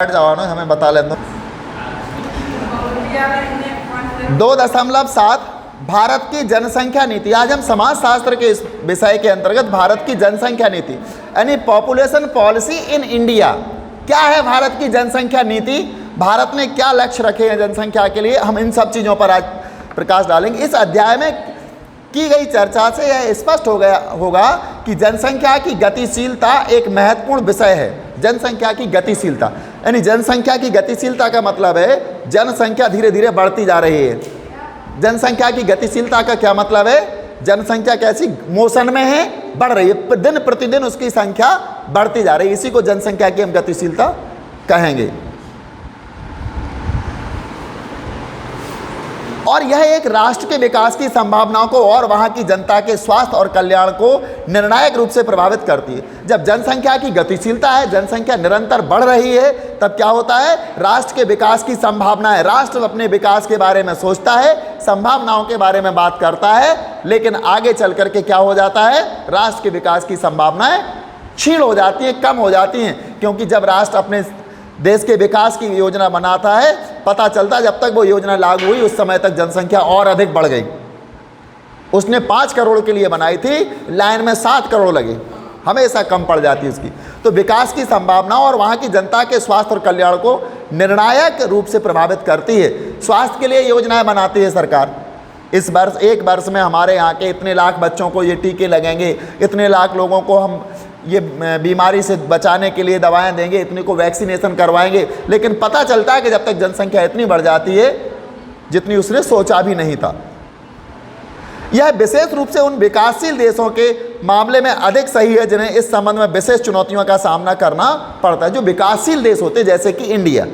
जवानों हमें बता लें 2.7 भारत की जनसंख्या नीति। आज हम समाजशास्त्र के इस विषय के अंतर्गत भारत की जनसंख्या नीति यानी पॉपुलेशन पॉलिसी इन इंडिया, क्या है भारत की जनसंख्या नीति, भारत ने क्या लक्ष्य रखे हैं जनसंख्या के लिए, हम इन सब चीज़ों पर आज प्रकाश डालेंगे। इस अध्याय में की गई चर्चा से यह स्पष्ट हो गया होगा कि जनसंख्या की गतिशीलता एक महत्वपूर्ण विषय है। जनसंख्या की गतिशीलता यानी जनसंख्या की गतिशीलता का मतलब है जनसंख्या धीरे धीरे बढ़ती जा रही है। जनसंख्या की गतिशीलता का क्या मतलब है? जनसंख्या कैसी मोशन में है, बढ़ रही है, दिन प्रतिदिन उसकी संख्या बढ़ती जा रही है, इसी को जनसंख्या की हम गतिशीलता कहेंगे। और यह एक राष्ट्र के विकास की संभावनाओं को और वहां की जनता के स्वास्थ्य और कल्याण को निर्णायक रूप से प्रभावित करती है। जब जनसंख्या की गतिशीलता है, जनसंख्या निरंतर बढ़ रही है, तब क्या होता है? राष्ट्र के विकास की संभावना है। राष्ट्र अपने विकास के बारे में सोचता है, संभावनाओं के बारे में बात करता है, लेकिन आगे चल करके क्या हो जाता है? राष्ट्र के विकास की संभावनाएं क्षीण हो जाती हैं, कम हो जाती हैं, क्योंकि जब राष्ट्र अपने देश के विकास की योजना बनाता है, पता चलता है जब तक वो योजना लागू हुई उस समय तक जनसंख्या और अधिक बढ़ गई। उसने 5 करोड़ के लिए बनाई थी, लाइन में 7 करोड़ लगे, हमेशा कम पड़ जाती है उसकी। तो विकास की संभावना और वहाँ की जनता के स्वास्थ्य और कल्याण को निर्णायक रूप से प्रभावित करती है। स्वास्थ्य के लिए योजनाएं बनाती है सरकार। इस वर्ष 1 वर्ष में हमारे यहाँ के इतने लाख बच्चों को ये टीके लगेंगे, इतने लाख लोगों को हम ये बीमारी से बचाने के लिए दवाएं देंगे, इतने को वैक्सीनेशन करवाएंगे, लेकिन पता चलता है कि जब तक जनसंख्या इतनी बढ़ जाती है जितनी उसने सोचा भी नहीं था। यह विशेष रूप से उन विकासशील देशों के मामले में अधिक सही है जिन्हें इस संबंध में विशेष चुनौतियों का सामना करना पड़ता है। जो विकासशील देश होते हैं जैसे कि इंडिया,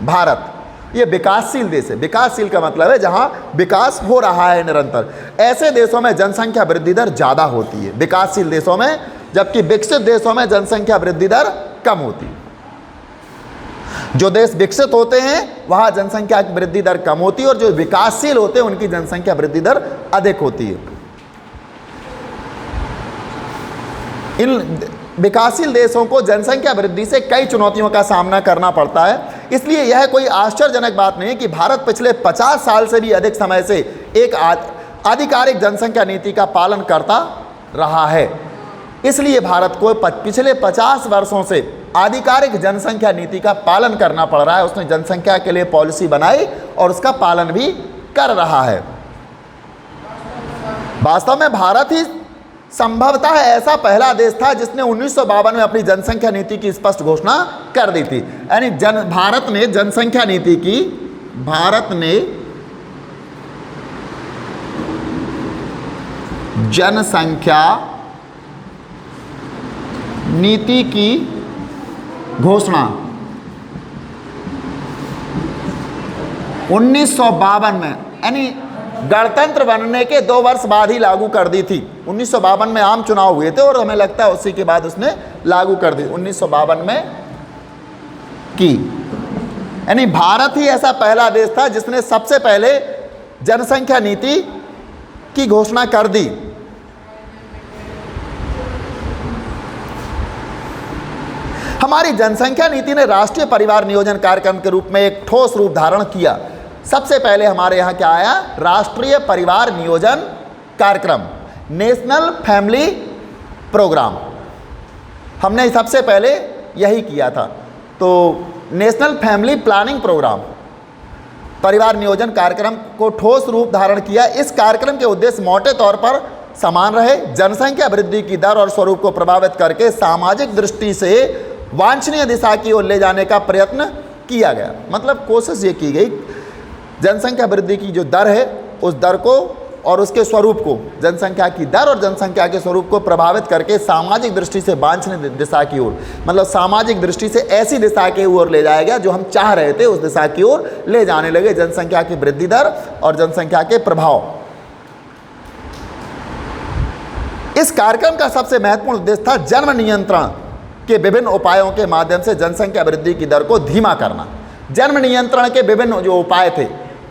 भारत, ये विकासशील देश है। विकासशील का मतलब है जहां विकास हो रहा है निरंतर। ऐसे देशों में जनसंख्या वृद्धि दर ज़्यादा होती है, विकासशील देशों में, जबकि विकसित देशों में जनसंख्या वृद्धि दर कम होती है। जो देश विकसित होते हैं वहां जनसंख्या की वृद्धि दर कम होती है और जो विकासशील होते हैं उनकी जनसंख्या वृद्धि दर अधिक होती है। इन विकासशील देशों को जनसंख्या वृद्धि से कई चुनौतियों का सामना करना पड़ता है। इसलिए यह कोई आश्चर्यजनक बात नहीं कि भारत पिछले 50 साल से भी अधिक समय से एक आधिकारिक जनसंख्या नीति का पालन करता रहा है। इसलिए भारत को पिछले 50 वर्षों से आधिकारिक जनसंख्या नीति का पालन करना पड़ रहा है। उसने जनसंख्या के लिए पॉलिसी बनाई और उसका पालन भी कर रहा है। वास्तव में भारत ही संभवतः ऐसा पहला देश था जिसने 1952 में अपनी जनसंख्या नीति की स्पष्ट घोषणा कर दी थी। यानी भारत ने जनसंख्या नीति की, भारत ने जनसंख्या नीति की घोषणा 1952 में, यानी गणतंत्र बनने के 2 वर्ष बाद ही लागू कर दी थी। 1952 में आम चुनाव हुए थे और हमें लगता है उसी के बाद उसने लागू कर दी 1952 में की। यानी भारत ही ऐसा पहला देश था जिसने सबसे पहले जनसंख्या नीति की घोषणा कर दी। हमारी जनसंख्या नीति ने राष्ट्रीय परिवार नियोजन कार्यक्रम के रूप में एक ठोस रूप धारण किया। सबसे पहले हमारे यहाँ क्या आया? राष्ट्रीय परिवार नियोजन कार्यक्रम, नेशनल फैमिली प्रोग्राम। हमने सबसे पहले यही किया था। तो नेशनल फैमिली प्लानिंग प्रोग्राम, परिवार नियोजन कार्यक्रम को ठोस रूप धारण किया। इस कार्यक्रम के उद्देश्य मोटे तौर पर समान रहे। जनसंख्या वृद्धि की दर और स्वरूप को प्रभावित करके सामाजिक दृष्टि से वांछनीय दिशा की ओर ले जाने का प्रयत्न किया गया। मतलब कोशिश ये की गई जनसंख्या वृद्धि की जो दर है उस दर को और उसके स्वरूप को, जनसंख्या की दर और जनसंख्या के स्वरूप को प्रभावित करके सामाजिक दृष्टि से वांछनीय दिशा की ओर, मतलब सामाजिक दृष्टि से ऐसी दिशा की ओर ले जाया गया जो हम चाह रहे थे, उस दिशा की ओर ले जाने लगे जनसंख्या की वृद्धि दर और जनसंख्या के प्रभाव। इस कार्यक्रम का सबसे महत्वपूर्ण उद्देश्य था जन्म नियंत्रण के विभिन्न उपायों के माध्यम से जनसंख्या वृद्धि की दर को धीमा करना। जन्म नियंत्रण के विभिन्न जो उपाय थे,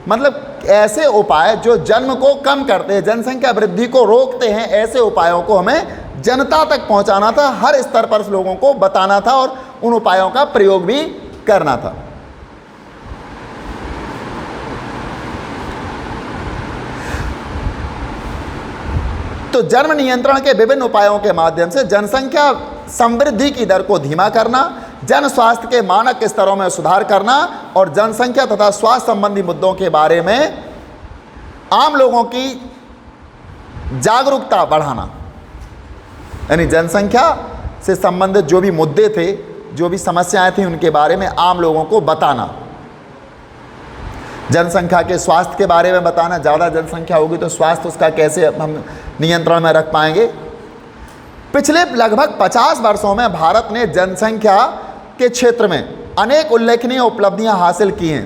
मतलब ऐसे उपाय जो जन्म को कम करते हैं, जनसंख्या वृद्धि को रोकते हैं, ऐसे उपायों को हमें जनता तक पहुंचाना था, हर स्तर पर लोगों को बताना था और उन उपायों का प्रयोग भी करना था। तो जन्म नियंत्रण के विभिन्न उपायों के माध्यम से जनसंख्या समृद्धि की दर को धीमा करना, जन स्वास्थ्य के मानक स्तरों में सुधार करना और जनसंख्या तथा स्वास्थ्य संबंधी मुद्दों के बारे में आम लोगों की जागरूकता बढ़ाना, यानी जनसंख्या से संबंधित जो भी मुद्दे थे, जो भी समस्याएं थी, उनके बारे में आम लोगों को बताना। जनसंख्या के स्वास्थ्य के बारे में बताना, ज़्यादा जनसंख्या होगी तो स्वास्थ्य उसका कैसे हम नियंत्रण में रख पाएंगे। पिछले लगभग 50 वर्षों में भारत ने जनसंख्या के क्षेत्र में अनेक उल्लेखनीय उपलब्धियां हासिल की हैं।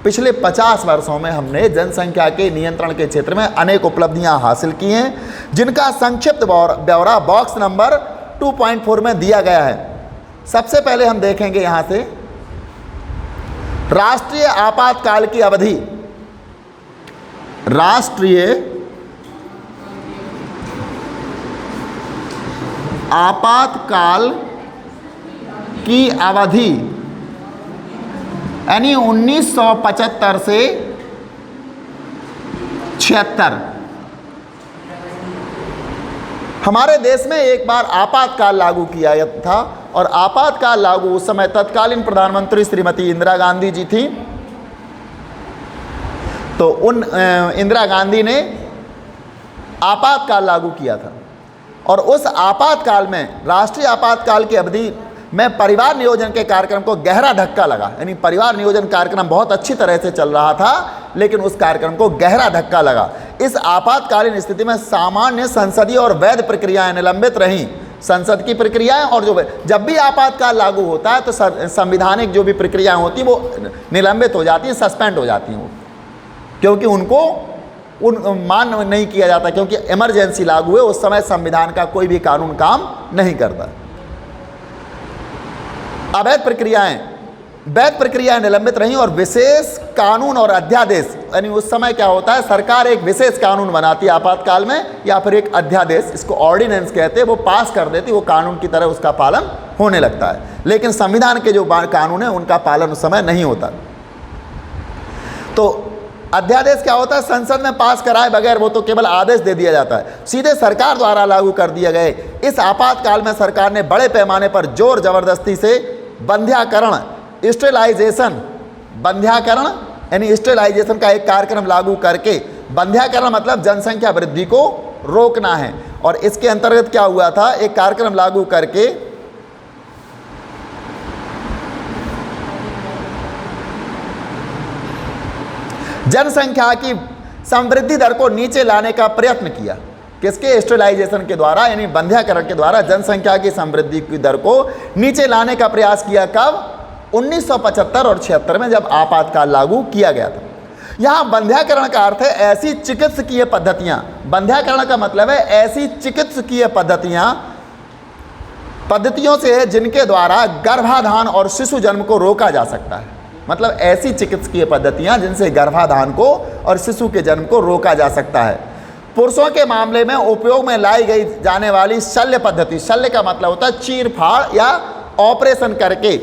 पिछले 50 वर्षों में हमने जनसंख्या के नियंत्रण के क्षेत्र में अनेक उपलब्धियां हासिल की हैं, जिनका संक्षिप्त ब्यौरा बॉक्स नंबर 2.4 में दिया गया है। सबसे पहले हम देखेंगे यहाँ से राष्ट्रीय आपातकाल की अवधि। राष्ट्रीय आपातकाल की अवधि यानी 1975 से 76। हमारे देश में एक बार आपातकाल लागू किया गया था और आपातकाल लागू उस समय तत्कालीन प्रधानमंत्री श्रीमती इंदिरा गांधी जी थी। तो उन इंदिरा गांधी ने आपातकाल लागू किया था और उस आपातकाल में, राष्ट्रीय आपातकाल की अवधि में परिवार नियोजन के कार्यक्रम को गहरा धक्का लगा। यानी परिवार नियोजन कार्यक्रम बहुत अच्छी तरह से चल रहा था, लेकिन उस कार्यक्रम को गहरा धक्का लगा। इस आपातकालीन स्थिति में सामान्य संसदीय और वैध प्रक्रियाएं निलंबित रहीं। संसद की प्रक्रियाएं और जब भी आपातकाल लागू होता है तो संविधानिक जो भी प्रक्रियाएं होती हैं वो निलंबित हो जाती हैं, सस्पेंड हो जाती हैं वो, क्योंकि उनको मान नहीं किया जाता, क्योंकि इमरजेंसी लागू है। उस समय संविधान का कोई भी कानून काम नहीं करता। अवैध प्रक्रियाएं, वैध प्रक्रियाएं निलंबित रहीं और विशेष कानून और अध्यादेश, यानी उस समय क्या होता है, सरकार एक विशेष कानून बनाती है आपातकाल में, या फिर एक अध्यादेश, इसको ऑर्डिनेंस कहते हैं, वो पास कर देती, वो कानून की तरह उसका पालन होने लगता है। लेकिन संविधान के जो कानून है उनका पालन उस समय नहीं होता। तो अध्यादेश क्या होता है, संसद में पास कराए बगैर वो तो केवल आदेश दे दिया जाता है, सीधे सरकार द्वारा लागू कर दिए गए। इस आपातकाल में सरकार ने बड़े पैमाने पर जोर जबरदस्ती से बंध्याकरण, स्टेलाइजेशन, बंध्याकरण यानी स्टेलाइजेशन का एक कार्यक्रम लागू करके, बंध्याकरण मतलब जनसंख्या वृद्धि को रोकना है। और इसके अंतर्गत क्या हुआ था, एक कार्यक्रम लागू करके जनसंख्या की समृद्धि दर को नीचे लाने का प्रयत्न किया। किसके, स्टेलाइजेशन के द्वारा, यानी बंध्याकरण के द्वारा जनसंख्या की समृद्धि की दर को नीचे लाने का प्रयास किया। कब, 1975 और 76 में, जब आपातकाल लागू किया गया था। यहाँ बंध्याकरण का अर्थ है ऐसी चिकित्सकीय पद्धतियाँ, बंध्याकरण का मतलब है ऐसी चिकित्सकीय पद्धतियों से है जिनके द्वारा गर्भाधान और शिशु जन्म को रोका जा सकता है। मतलब ऐसी चिकित्सकीय पद्धतियाँ जिनसे गर्भाधान को और शिशु के जन्म को रोका जा सकता है। पुरुषों के मामले में उपयोग में लाई गई जाने वाली शल्य पद्धति, शल्य का मतलब होता है चीर फाड़ या ऑपरेशन करके,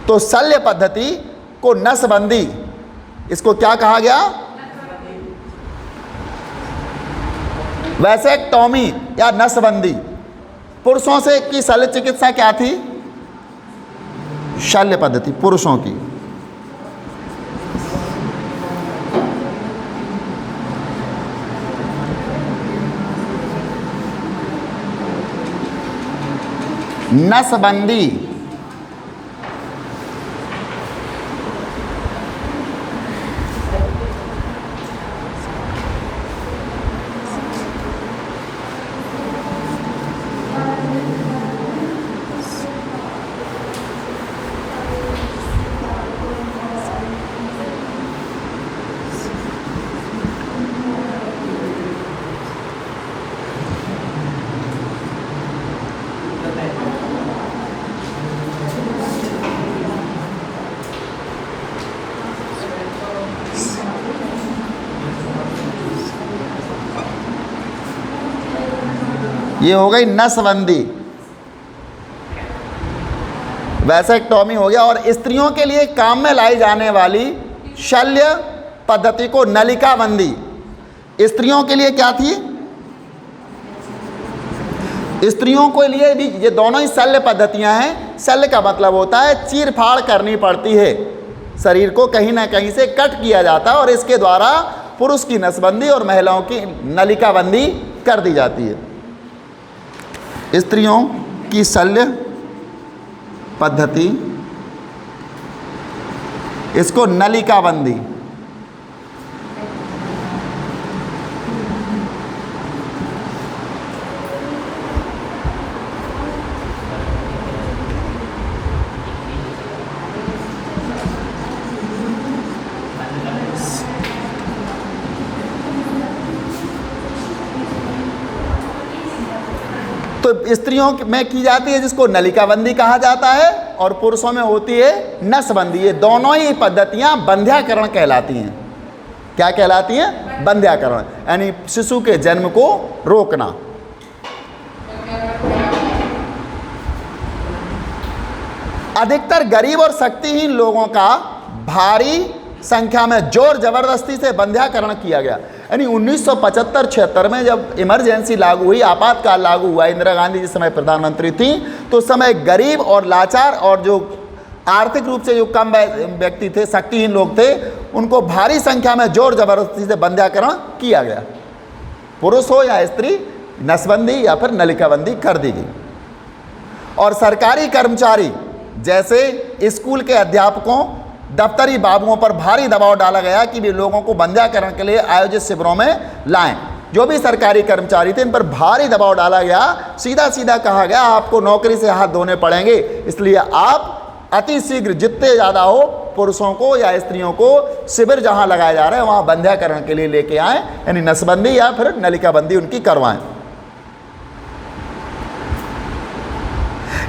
तो शल्य पद्धति को नसबंदी, इसको क्या कहा गया, वैसेक्टोमी या नसबंदी। पुरुषों से की शल्य चिकित्सा क्या थी, शल्य पद्धति पुरुषों की। नसबंदी ये हो गई नसबंदी। वैसेक्टोमी हो गया। और स्त्रियों के लिए काम में लाई जाने वाली शल्य पद्धति को नलिका बंदी। स्त्रियों के लिए क्या थी? स्त्रियों के लिए भी ये दोनों ही शल्य पद्धतियां हैं। शल्य का मतलब होता है चीर फाड़ करनी पड़ती है, शरीर को कहीं ना कहीं से कट किया जाता है और इसके द्वारा पुरुष की नसबंदी और महिलाओं की नलिका बंदी कर दी जाती है। स्त्रियों की शल्य पद्धति, इसको नलिका बंदी। तो स्त्रियों में की जाती है जिसको नलिकाबंदी कहा जाता है, और पुरुषों में होती है नसबंदी। ये दोनों ही पद्धतियां बंध्याकरण कहलाती हैं। क्या कहलाती हैं? बंध्याकरण, यानी शिशु के जन्म को रोकना। अधिकतर गरीब और शक्तिहीन लोगों का भारी संख्या में जोर जबरदस्ती से बंध्याकरण किया गया। यानी 1975-76 में जब इमरजेंसी लागू हुई, आपातकाल लागू हुआ, इंदिरा गांधी जिस समय प्रधानमंत्री थी, तो उस समय गरीब और लाचार और जो आर्थिक रूप से जो कम व्यक्ति थे, शक्तिहीन लोग थे, उनको भारी संख्या में जोर जबरदस्ती से बंध्याकरण किया गया। पुरुष हो या स्त्री, नसबंदी या फिर नलिकाबंदी कर दी गई। और सरकारी कर्मचारी जैसे स्कूल के अध्यापकों, दफ्तरी बाबुओं पर भारी दबाव डाला गया कि वे लोगों को बंध्याकरण के लिए आयोजित शिविरों में लाएं। जो भी सरकारी कर्मचारी थे, इन पर भारी दबाव डाला गया। सीधा सीधा कहा गया आपको नौकरी से हाथ धोने पड़ेंगे, इसलिए आप अति शीघ्र जितने ज़्यादा हो पुरुषों को या स्त्रियों को शिविर जहां लगाए जा रहे हैं वहां बंध्याकरण के लिए लेके आएं, यानी नसबंदी या फिर नलिकाबंदी उनकी करवाएं।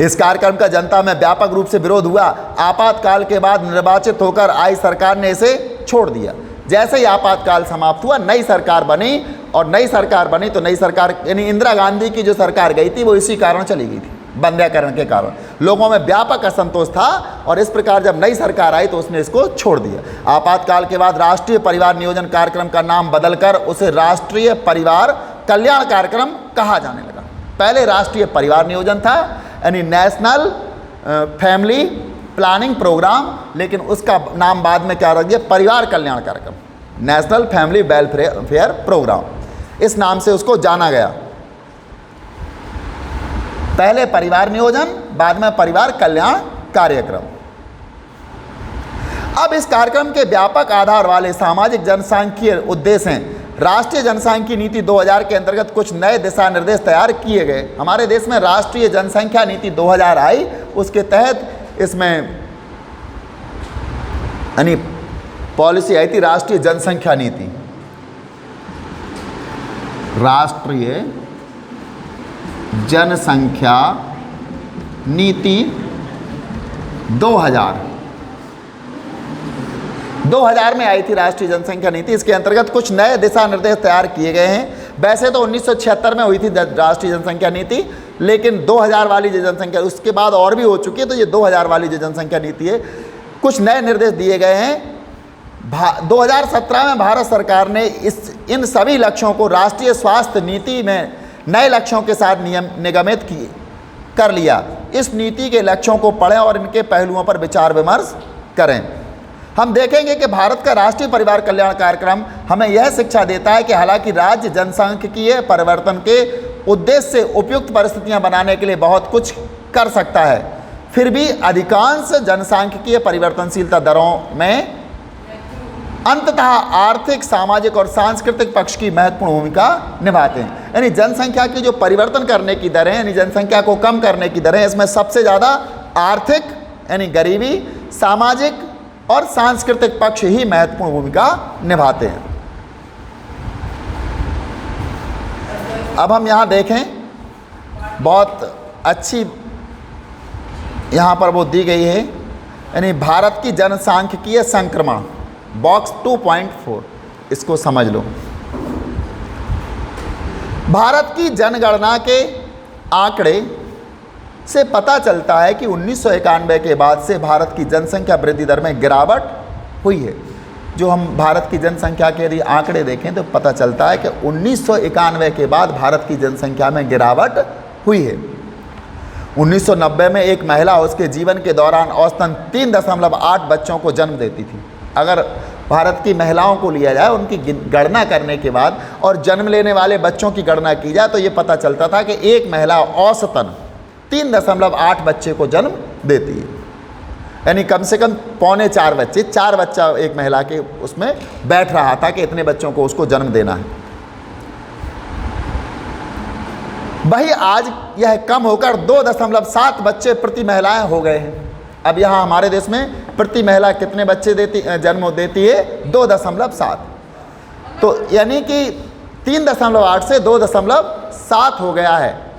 इस कार्यक्रम का जनता में व्यापक रूप से विरोध हुआ। आपातकाल के बाद निर्वाचित होकर आई सरकार ने इसे छोड़ दिया। जैसे ही आपातकाल समाप्त हुआ, नई सरकार बनी, और नई सरकार बनी तो नई सरकार यानी इंदिरा गांधी की जो सरकार गई थी वो इसी कारण चली गई थी, बंध्याकरण के कारण। लोगों में व्यापक असंतोष था और इस प्रकार जब नई सरकार आई तो उसने इसको छोड़ दिया। आपातकाल के बाद राष्ट्रीय परिवार नियोजन कार्यक्रम का नाम बदलकर उसे राष्ट्रीय परिवार कल्याण कार्यक्रम कहा जाने लगा। पहले राष्ट्रीय परिवार नियोजन था, यानी नेशनल फैमिली प्लानिंग प्रोग्राम, लेकिन उसका नाम बाद में क्या रख दिया? परिवार कल्याण कार्यक्रम, नेशनल फैमिली वेलफेयर प्रोग्राम, इस नाम से उसको जाना गया। पहले परिवार नियोजन, बाद में परिवार कल्याण कार्यक्रम। अब इस कार्यक्रम के व्यापक आधार वाले सामाजिक जनसांख्यिकीय उद्देश्य हैं। राष्ट्रीय जनसांख्यिकी नीति 2000 के अंतर्गत कुछ नए दिशा निर्देश तैयार किए गए। हमारे देश में राष्ट्रीय जनसंख्या नीति 2000 आई, उसके तहत इसमें यानी पॉलिसी आई थी राष्ट्रीय जनसंख्या नीति। राष्ट्रीय जनसंख्या नीति 2000 में आई थी राष्ट्रीय जनसंख्या नीति। इसके अंतर्गत कुछ नए दिशा निर्देश तैयार किए गए हैं। वैसे तो 1976 में हुई थी राष्ट्रीय जनसंख्या नीति, लेकिन 2000 वाली जो जनसंख्या, उसके बाद और भी हो चुकी है, तो ये 2000 वाली जो जनसंख्या नीति है, कुछ नए निर्देश दिए गए हैं। 2017 में भारत सरकार ने इन सभी लक्ष्यों को राष्ट्रीय स्वास्थ्य नीति में नए लक्ष्यों के साथ निगमित कर लिया। इस नीति के लक्ष्यों को पढ़ें और इनके पहलुओं पर विचार विमर्श करें। हम देखेंगे कि भारत का राष्ट्रीय परिवार कल्याण कार्यक्रम हमें यह शिक्षा देता है कि हालांकि राज्य जनसांख्यिकीय परिवर्तन के उद्देश्य से उपयुक्त परिस्थितियां बनाने के लिए बहुत कुछ कर सकता है, फिर भी अधिकांश जनसांख्यिकीय परिवर्तनशीलता दरों में अंततः आर्थिक, सामाजिक और सांस्कृतिक पक्ष की महत्वपूर्ण भूमिका निभाते हैं। यानी जनसंख्या की जो परिवर्तन करने की दरें, यानी जनसंख्या को कम करने की दरें, इसमें सबसे ज़्यादा आर्थिक यानी गरीबी, सामाजिक और सांस्कृतिक पक्ष ही महत्वपूर्ण भूमिका निभाते हैं। अब हम यहाँ देखें, बहुत अच्छी यहाँ पर वो दी गई है, यानी भारत की जनसांख्यिकीय संक्रमण, बॉक्स 2.4, इसको समझ लो। भारत की जनगणना के आंकड़े से पता चलता है कि 1991 के बाद से भारत की जनसंख्या वृद्धि दर में गिरावट हुई है। जो हम भारत की जनसंख्या के यदि आंकड़े देखें तो पता चलता है कि 1991 के बाद भारत की जनसंख्या में गिरावट हुई है। 1990 में एक महिला उसके जीवन के दौरान औसतन 3.8 बच्चों को जन्म देती थी। अगर भारत की महिलाओं को लिया जाए, उनकी गणना करने के बाद और जन्म लेने वाले बच्चों की गणना की जाए तो ये पता चलता था कि एक महिला औसतन 3.8 बच्चे को जन्म देती है, यानी कम से कम 3.25 बच्चे, 4 बच्चा एक महिला के उसमें बैठ रहा था कि इतने बच्चों को उसको जन्म देना है। वही आज यह कम होकर 2.7 बच्चे प्रति महिलाएं हो गए हैं। अब यहाँ हमारे देश में प्रति महिला कितने बच्चे जन्म देती है? 2.7। तो यानी कि 3.8 से 2.7 हो गया है।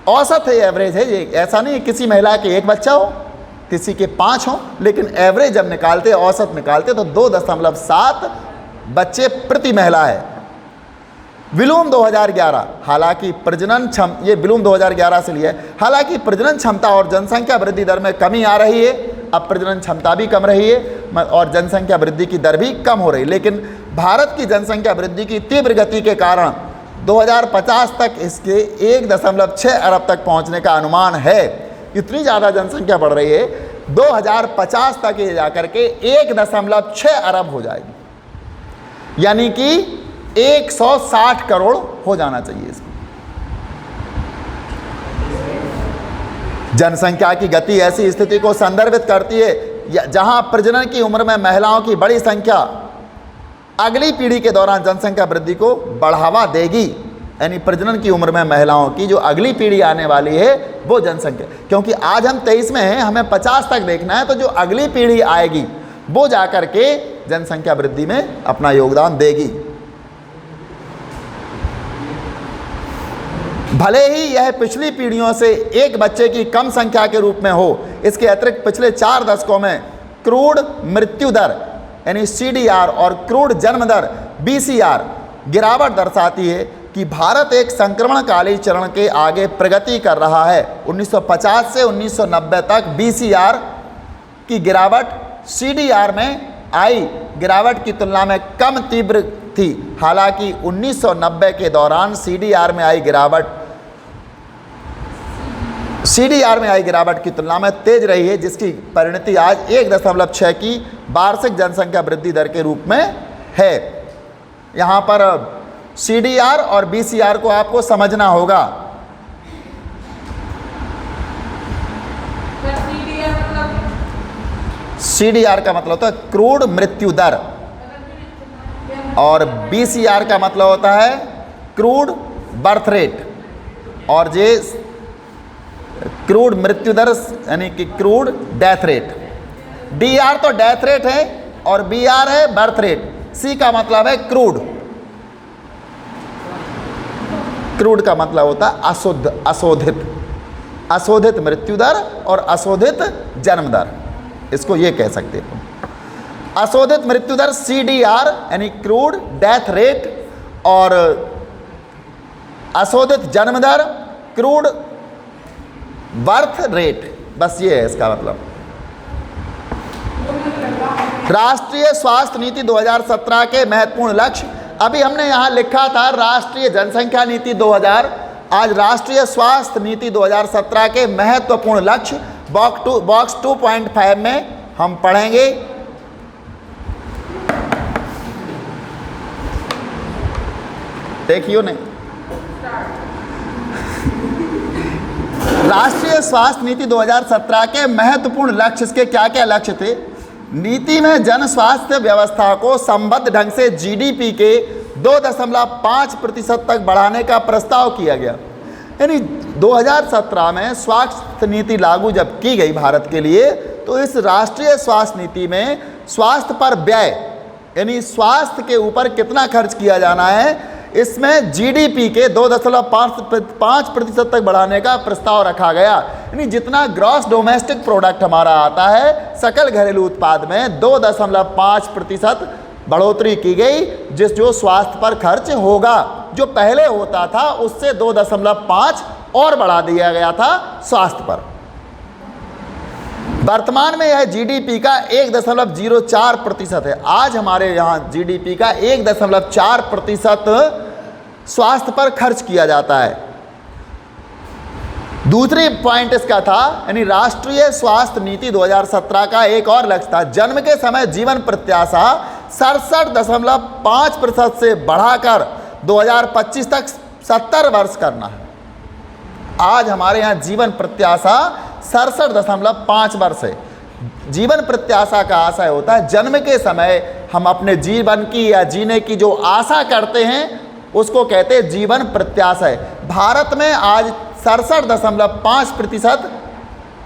औसत है, एवरेज है ये। ऐसा नहीं किसी महिला के एक बच्चा हो, किसी के 5 हो, लेकिन एवरेज जब निकालते, औसत निकालते तो 2.7 बच्चे प्रति महिला है। विलूम 2011, हालांकि प्रजनन ये विलूम 2011 से लिया है। हालांकि प्रजनन क्षमता और जनसंख्या वृद्धि दर में कमी आ रही है। अब प्रजनन क्षमता भी कम रही है और जनसंख्या वृद्धि की दर भी कम हो रही है, लेकिन भारत की जनसंख्या वृद्धि की तीव्र गति के कारण 2050 तक इसके 1.6 अरब तक पहुंचने का अनुमान है। इतनी ज़्यादा जनसंख्या बढ़ रही है, 2050 तक ये जाकर के 1.6 अरब हो जाएगी, यानी कि 160 करोड़ हो जाना चाहिए इसको। जनसंख्या की गति ऐसी स्थिति को संदर्भित करती है जहां प्रजनन की उम्र में महिलाओं की बड़ी संख्या अगली पीढ़ी के दौरान जनसंख्या वृद्धि को बढ़ावा देगी। यानी प्रजनन की उम्र में महिलाओं की जो अगली पीढ़ी आने वाली है वो जनसंख्या, क्योंकि आज हम 23 में हैं, हमें 50 तक देखना है, तो जो अगली पीढ़ी आएगी वो जाकर के जनसंख्या वृद्धि में अपना योगदान देगी। भले ही यह पिछली पीढ़ियों से एक बच्चे की कम संख्या के रूप में हो, इसके अतिरिक्त पिछले 4 दशकों में क्रूड मृत्यु दर यानी CDR और क्रूड जन्म दर BCR गिरावट दर्शाती है कि भारत एक संक्रमणकालीन चरण के आगे प्रगति कर रहा है। 1950 से 1990 तक BCR की गिरावट CDR में आई गिरावट की तुलना में कम तीव्र थी। हालांकि 1990 के दौरान CDR में आई गिरावट की तुलना में तेज रही है, जिसकी परिणति आज 1.6 की वार्षिक जनसंख्या वृद्धि दर के रूप में है। यहाँ पर CDR और BCR को आपको समझना होगा। CDR का मतलब होता है क्रूड मृत्यु दर और BCR का मतलब होता है क्रूड बर्थ रेट, और ये क्रूड मृत्यु दर यानी कि क्रूड डेथ रेट। DR तो डेथ रेट है और BR है बर्थ रेट। C का मतलब है क्रूड। क्रूड का मतलब होता है अशुद्ध, अशोधित मृत्यु दर और अशोधित जन्म दर, इसको ये कह सकते हैं। अशोधित मृत्यु दर CDR यानी क्रूड डेथ रेट और अशोधित जन्म दर क्रूड बर्थ रेट, बस ये है इसका मतलब। राष्ट्रीय स्वास्थ्य नीति 2017 के महत्वपूर्ण लक्ष्य, अभी हमने यहाँ लिखा था राष्ट्रीय जनसंख्या नीति 2000, आज राष्ट्रीय स्वास्थ्य नीति 2017 के महत्वपूर्ण लक्ष्य बॉक्स 2.5 में हम पढ़ेंगे। देखियो नहीं, राष्ट्रीय स्वास्थ्य नीति 2017 के महत्वपूर्ण लक्ष्य, इसके क्या क्या लक्ष्य थे? नीति में जन स्वास्थ्य व्यवस्था को संबद्ध ढंग से GDP के 2.5% तक बढ़ाने का प्रस्ताव किया गया। यानी 2017 में स्वास्थ्य नीति लागू जब की गई भारत के लिए, तो इस राष्ट्रीय स्वास्थ्य नीति में स्वास्थ्य पर व्यय यानी स्वास्थ्य के ऊपर कितना खर्च किया जाना है, इसमें GDP के 2.5% तक बढ़ाने का प्रस्ताव रखा गया। यानी जितना ग्रॉस डोमेस्टिक प्रोडक्ट हमारा आता है सकल घरेलू उत्पाद में 2.5% बढ़ोतरी की गई, जो स्वास्थ्य पर खर्च होगा, जो पहले होता था उससे 2.5 और बढ़ा दिया गया था स्वास्थ्य पर। वर्तमान में यह जीडीपी का 1.04% है। आज हमारे यहाँ जीडीपी का 1.4% स्वास्थ्य पर खर्च किया जाता है। दूसरी पॉइंट इसका था, यानी राष्ट्रीय स्वास्थ्य नीति 2017 का एक और लक्ष्य था, जन्म के समय जीवन प्रत्याशा 67.5% से बढ़ाकर 2025 तक 70 वर्ष करना है। आज हमारे यहाँ जीवन प्रत्याशा 67.5 वर्ष है। जीवन प्रत्याशा का आशय होता है जन्म के समय हम अपने जीवन की या जीने की जो आशा करते हैं उसको कहते हैं जीवन प्रत्याशा है। भारत में आज 67.5%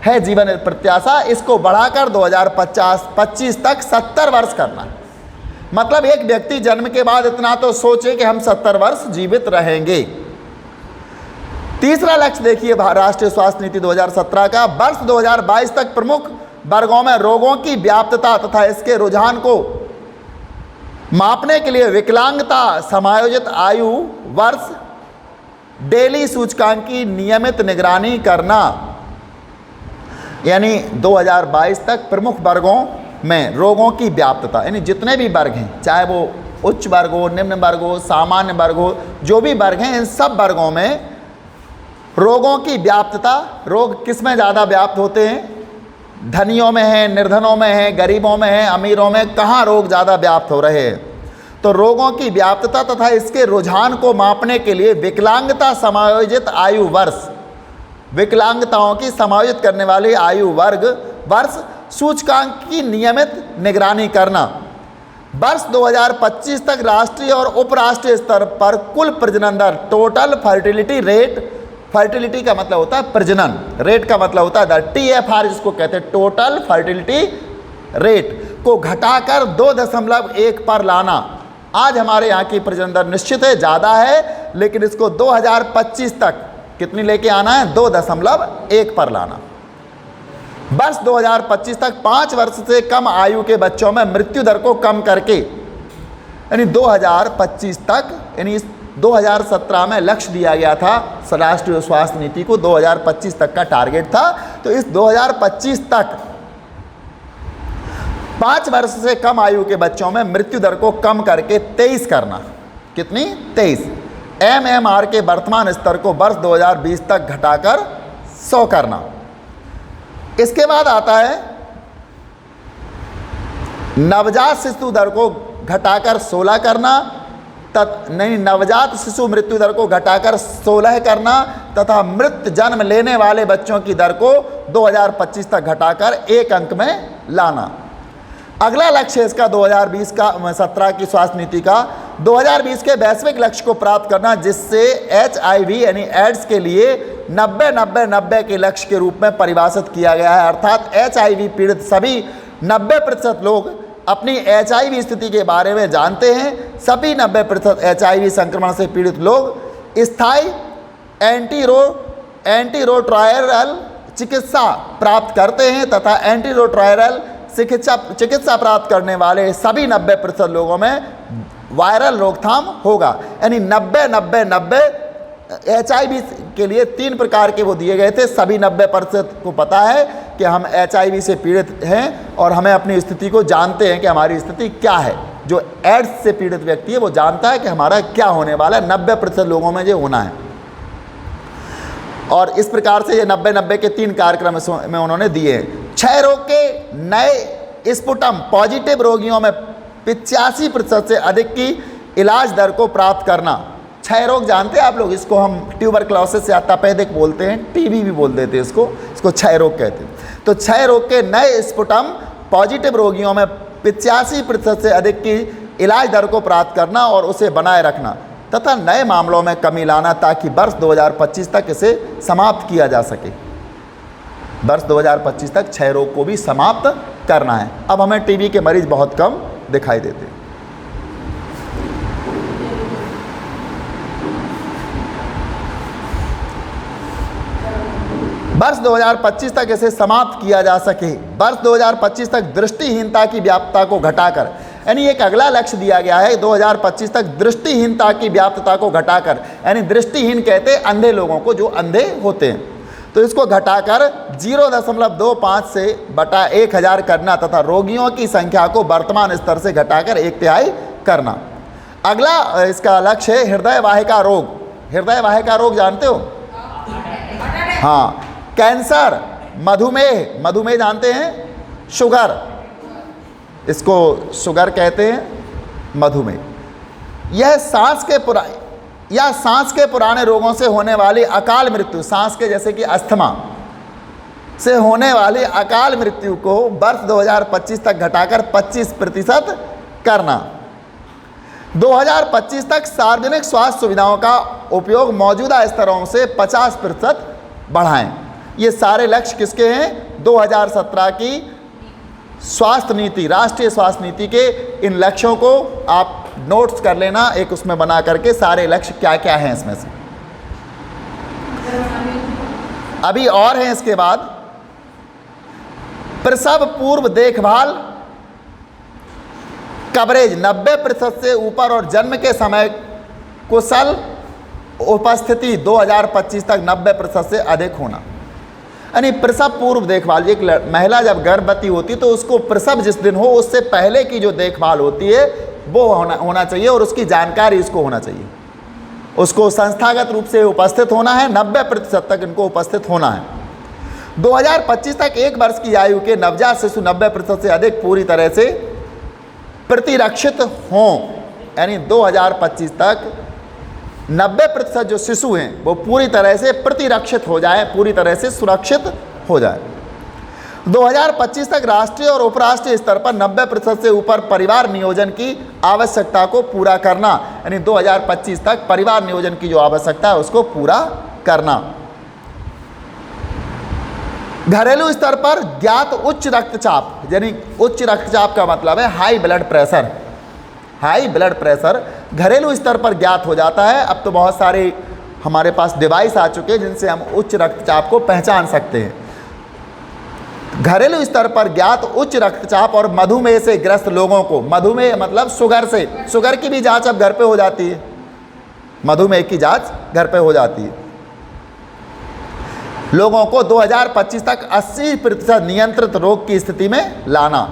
है जीवन प्रत्याशा, इसको बढ़ाकर 2025 तक 70 वर्ष करना है। मतलब एक व्यक्ति जन्म के बाद इतना तो सोचे कि हम 70 वर्ष जीवित रहेंगे। तीसरा लक्ष्य देखिए राष्ट्रीय स्वास्थ्य नीति 2017 का, वर्ष 2022 तक प्रमुख वर्गों में रोगों की व्याप्तता तथा इसके रुझान को मापने के लिए विकलांगता समायोजित आयु वर्ष डेली सूचकांक की नियमित निगरानी करना। यानी 2022 तक प्रमुख वर्गों में रोगों की व्याप्तता, यानी जितने भी वर्ग हैं, चाहे वो उच्च वर्ग हो, निम्न वर्ग हो, सामान्य वर्ग हो, जो भी वर्ग हैं, इन सब वर्गों में रोगों की व्याप्तता, रोग किस में ज़्यादा व्याप्त होते हैं, धनियों में है, निर्धनों में है, गरीबों में है, अमीरों में, कहाँ रोग ज़्यादा व्याप्त हो रहे हैं। तो रोगों की व्याप्तता तथा इसके रुझान को मापने के लिए विकलांगता समायोजित आयु वर्ष, विकलांगताओं की समायोजित करने वाली आयु वर्ष सूचकांक की नियमित निगरानी करना। वर्ष 2025 तक राष्ट्रीय और उपराष्ट्रीय स्तर पर कुल प्रजनन दर, टोटल फर्टिलिटी रेट, फर्टिलिटी का मतलब होता है प्रजनन, रेट का मतलब होता है दर, TFR जिसको कहते हैं टोटल फर्टिलिटी रेट, को घटाकर 2.1 पर लाना। आज हमारे यहाँ की प्रजनन दर निश्चित है ज़्यादा है, लेकिन इसको 2025 तक कितनी लेके आना है, 2.1 पर लाना। वर्ष 2025 तक 5 वर्ष से कम आयु के बच्चों में मृत्यु दर को कम करके, यानी 2025 तक, यानी 2017 में लक्ष्य दिया गया था राष्ट्रीय स्वास्थ्य नीति को, 2025 तक का टारगेट था। तो इस 2025 तक 5 वर्ष से कम आयु के बच्चों में मृत्यु दर को कम करके 23 करना। कितनी? 23। MMR के वर्तमान स्तर को वर्ष 2020 तक घटाकर 100 करना। इसके बाद आता है नवजात शिशु दर को घटाकर 16 करना, नवजात शिशु मृत्यु दर को घटाकर 16 करना तथा मृत जन्म लेने वाले बच्चों की दर को 2025 तक घटाकर 1 अंक में लाना। अगला लक्ष्य है इसका 2020 का 17 की स्वास्थ्य नीति का 2020 के वैश्विक लक्ष्य को प्राप्त करना, जिससे HIV यानी एड्स के लिए 90-90-90 के लक्ष्य के रूप में परिभाषित किया गया है। अर्थात HIV पीड़ित सभी 90% लोग अपनी HIV स्थिति के बारे में जानते हैं। सभी 90% HIV संक्रमण से पीड़ित लोग स्थायी एंटीरोट्रायरल चिकित्सा प्राप्त करते हैं तथा एंटीरोट्रायरल चिकित्सा प्राप्त करने वाले सभी 90% लोगों में वायरल रोकथाम होगा। यानी 90-90-90 HIV के लिए 3 प्रकार के वो दिए गए थे। सभी 90% को पता है कि हम HIV से पीड़ित हैं और हमें अपनी स्थिति को जानते हैं कि हमारी स्थिति क्या है। जो एड्स से पीड़ित व्यक्ति है वो जानता है कि हमारा क्या होने वाला है। 90% लोगों में ये होना है। और इस प्रकार से ये 90-90 के 3 कार्यक्रम में उन्होंने दिए हैं। क्षय रोग के नए स्पुटम पॉजिटिव रोगियों में 85% से अधिक की इलाज दर को प्राप्त करना। क्षय रोग जानते हैं आप लोग, इसको हम ट्यूबरक्लोसिस या तपेदिक बोलते हैं, TB भी बोल देते हैं इसको क्षय रोग कहते हैं। तो क्षय रोग के नए स्पुटम पॉजिटिव रोगियों में 85% से अधिक की इलाज दर को प्राप्त करना और उसे बनाए रखना तथा नए मामलों में कमी लाना, ताकि वर्ष 2025 तक इसे समाप्त किया जा सके। वर्ष 2025 तक क्षय रोग को भी समाप्त करना है। अब हमें TB के मरीज बहुत कम दिखाई देते हैं। वर्ष 2025 तक इसे समाप्त किया जा सके। वर्ष 2025 तक दृष्टिहीनता की व्याप्तता को घटाकर यानी एक अगला लक्ष्य दिया गया है 2025 तक दृष्टिहीनता की व्याप्तता को घटाकर, यानी दृष्टिहीन कहते हैं अंधे लोगों को जो अंधे होते हैं, तो इसको घटाकर 0.25 से बटा 1000 करना तथा रोगियों की संख्या को वर्तमान स्तर से घटाकर 1/3 करना। अगला इसका लक्ष्य है हृदय वाहिका रोग। हृदय वाहिका रोग जानते हो? हाँ, कैंसर, मधुमेह, मधुमेह जानते हैं, शुगर, इसको शुगर कहते हैं, मधुमेह, यह सांस के पुराने रोगों से होने वाली अकाल मृत्यु, सांस के जैसे कि अस्थमा से होने वाली अकाल मृत्यु को वर्ष 2025 तक घटाकर 25% करना। 2025 तक सार्वजनिक स्वास्थ्य सुविधाओं का उपयोग मौजूदा स्तरों से 50% बढ़ाएं। ये सारे लक्ष्य किसके हैं? 2017 की स्वास्थ्य नीति, राष्ट्रीय स्वास्थ्य नीति के इन लक्ष्यों को आप नोट्स कर लेना, एक उसमें बना करके सारे लक्ष्य क्या क्या हैं इसमें से। अभी और हैं इसके बाद, प्रसव पूर्व देखभाल कवरेज 90% से ऊपर और जन्म के समय कुशल उपस्थिति 2025 तक 90% से अधिक होना। यानी प्रसव पूर्व देखभाल, एक महिला जब गर्भवती होती है तो उसको प्रसव जिस दिन हो उससे पहले की जो देखभाल होती है वो होना चाहिए और उसकी जानकारी इसको होना चाहिए। उसको संस्थागत रूप से उपस्थित होना है, 90% तक इनको उपस्थित होना है। 2025 तक 1 वर्ष की आयु के नवजात शिशु 90% से अधिक पूरी तरह से प्रतिरक्षित हों। यानी 2025 तक 90% जो शिशु हैं वो पूरी तरह से प्रतिरक्षित हो जाए, पूरी तरह से सुरक्षित हो जाए। 2025 तक राष्ट्रीय और उपराष्ट्रीय स्तर पर 90% से ऊपर परिवार नियोजन की आवश्यकता को पूरा करना। यानी 2025 तक परिवार नियोजन की जो आवश्यकता है उसको पूरा करना। घरेलू स्तर पर ज्ञात उच्च रक्तचाप, यानी उच्च रक्तचाप का मतलब है high blood pressure. High blood pressure घरेलू स्तर पर ज्ञात हो जाता है। अब तो बहुत सारे हमारे पास डिवाइस आ चुके हैं जिनसे हम उच्च रक्तचाप को पहचान सकते हैं। घरेलू स्तर पर ज्ञात उच्च रक्तचाप और मधुमेह से ग्रस्त लोगों को, मधुमेह मतलब शुगर से, शुगर की भी जांच अब घर पे हो जाती है, मधुमेह की जांच घर पे हो जाती है। लोगों को 2025 तक 80% नियंत्रित रोग की स्थिति में लाना।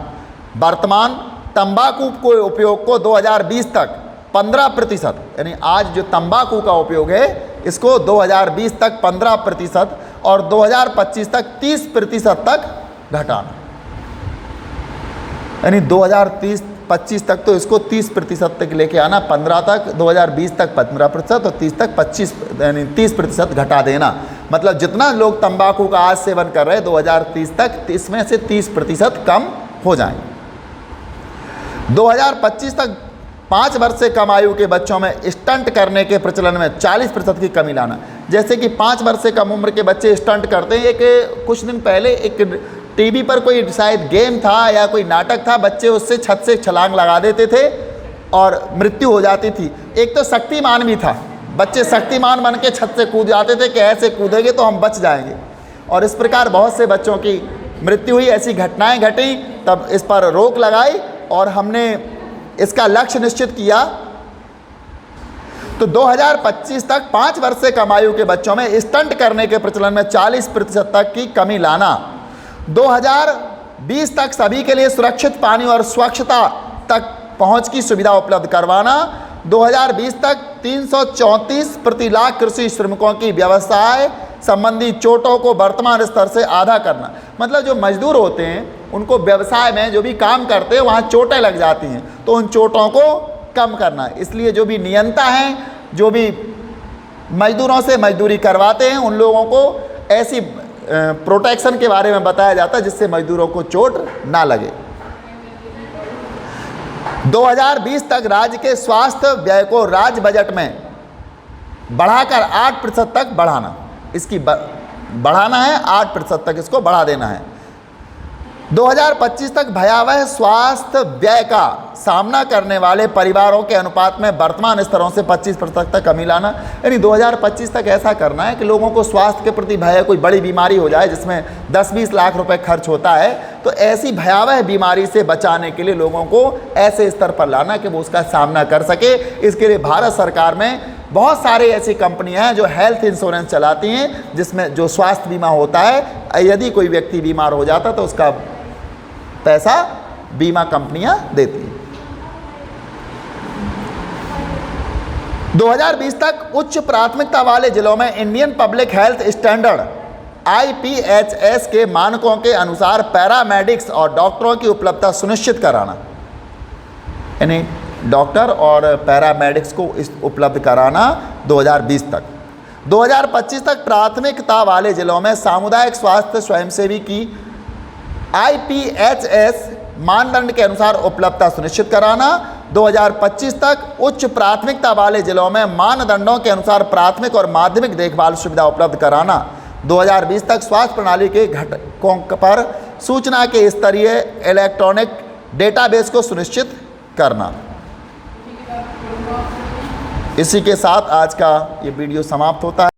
वर्तमान तंबाकू के उपयोग को 2020 तक 15%, यानी आज जो तंबाकू का उपयोग है इसको 2020 तक 15% और 2025 तक 30% तक घटाना। यानी 2025 तक तो इसको 30% तक लेके आना, 15 तक, 2020 तक 15% और 30 तक 25 यानी 30% घटा देना। मतलब जितना लोग तंबाकू का आज सेवन कर रहे हैं 2030 तक इसमें से 30% कम हो जाएंगे। 2025 तक 5 वर्ष से कम आयु के बच्चों में स्टंट करने के प्रचलन में 40% की कमी लाना। जैसे कि 5 वर्ष से कम उम्र के बच्चे स्टंट करते हैं। एक कुछ दिन पहले एक टीवी पर कोई शायद गेम था या कोई नाटक था, बच्चे उससे छत से छलांग लगा देते थे और मृत्यु हो जाती थी। एक तो शक्तिमान भी था, बच्चे शक्तिमान बन के छत से कूद जाते थे कि ऐसे कूदेंगे तो हम बच जाएंगे, और इस प्रकार बहुत से बच्चों की मृत्यु हुई। ऐसी घटनाएं घटी, तब इस पर रोक लगाई और हमने इसका लक्ष्य निश्चित किया। तो 2025 तक 5 वर्ष से कम आयु के बच्चों में स्टंट करने के प्रचलन में 40% तक की कमी लाना। 2020 तक सभी के लिए सुरक्षित पानी और स्वच्छता तक पहुंच की सुविधा उपलब्ध करवाना। 2020 तक 334 प्रति लाख कृषि श्रमिकों की व्यवसाय संबंधी चोटों को वर्तमान स्तर से आधा करना। मतलब जो मजदूर होते हैं उनको व्यवसाय में जो भी काम करते हैं वहाँ चोटें लग जाती हैं, तो उन चोटों को कम करना। इसलिए जो भी नियंता हैं, जो भी मजदूरों से मजदूरी करवाते हैं, उन लोगों को ऐसी प्रोटेक्शन के बारे में बताया जाता है जिससे मजदूरों को चोट ना लगे। 2020 तक राज्य के स्वास्थ्य व्यय को राज्य बजट में बढ़ाकर 8% तक बढ़ाना। इसकी बढ़ाना है, 8% तक इसको बढ़ा देना है। 2025 तक भयावह स्वास्थ्य व्यय का सामना करने वाले परिवारों के अनुपात में वर्तमान स्तरों से 25% तक कमी लाना। यानी 2025 तक ऐसा करना है कि लोगों को स्वास्थ्य के प्रति भय, कोई बड़ी बीमारी हो जाए जिसमें 10-20 लाख रुपए खर्च होता है, तो ऐसी भयावह बीमारी से बचाने के लिए लोगों को ऐसे स्तर पर लाना कि वो उसका सामना कर सके। इसके लिए भारत सरकार में बहुत सारे ऐसी कंपनियां हैं जो हेल्थ इंश्योरेंस चलाती हैं, जिसमें जो स्वास्थ्य बीमा होता है, यदि कोई व्यक्ति बीमार हो जाता तो उसका पैसा बीमा कंपनियां देती हैं। 2020 तक उच्च प्राथमिकता वाले जिलों में Indian public health standard IPHS के मानकों के अनुसार पैरामेडिक्स और डॉक्टरों की उपलब्धता सुनिश्चित कराना, यानी डॉक्टर और पैरामेडिक्स को उपलब्ध कराना 2020 तक। 2025 तक प्राथमिकता वाले जिलों में सामुदायिक स्वास्थ्य स्वयंसेवी की IPHS मानदंड के अनुसार उपलब्धता सुनिश्चित कराना। 2025 तक उच्च प्राथमिकता वाले जिलों में मानदंडों के अनुसार प्राथमिक और माध्यमिक देखभाल सुविधा उपलब्ध कराना। 2020 तक स्वास्थ्य प्रणाली के घटकों पर सूचना के स्तरीय इलेक्ट्रॉनिक डेटाबेस को सुनिश्चित करना। इसी के साथ आज का ये वीडियो समाप्त होता है।